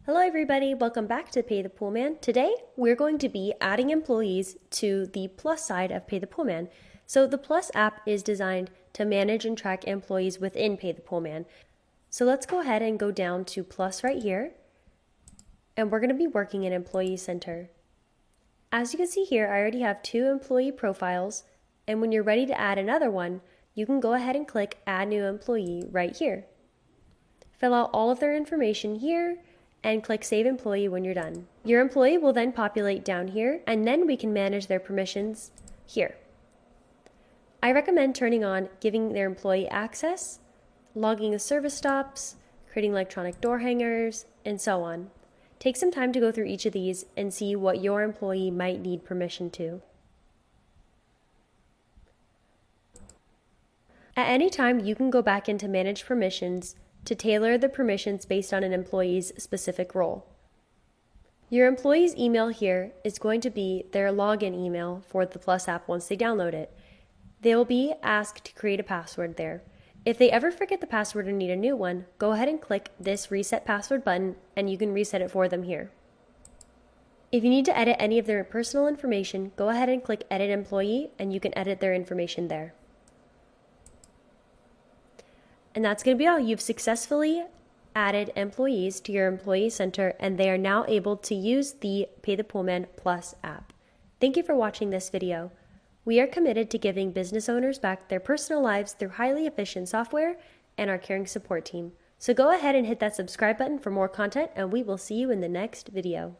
Hello everybody, welcome back to Pay the Poolman. Today we're going to be adding employees to the Plus side of Pay the Poolman. So the Plus app is designed to manage and track employees within Pay the Poolman. So let's go ahead and go down to Plus right here, and we're going to be working in Employee Center. As you can see here, I already have 2 employee profiles, and when you're ready to add another one, you can go ahead and click Add New Employee right here. Fill out all of their information here, and click Save Employee when you're done. Your employee will then populate down here, and then we can manage their permissions here. I recommend turning on giving their employee access, logging the service stops, creating electronic door hangers, and so on. Take some time to go through each of these and see what your employee might need permission to. At any time, you can go back into Manage Permissions to tailor the permissions based on an employee's specific role. Your employee's email here is going to be their login email for the Plus app once they download it. They will be asked to create a password there. If they ever forget the password and need a new one, go ahead and click this Reset Password button and you can reset it for them here. If you need to edit any of their personal information, go ahead and click Edit Employee and you can edit their information there. And that's going to be all. You've successfully added employees to your Employee Center, and they are now able to use the Paythepoolman Plus app. Thank you for watching this video. We are committed to giving business owners back their personal lives through highly efficient software and our caring support team. So go ahead and hit that subscribe button for more content, and we will see you in the next video.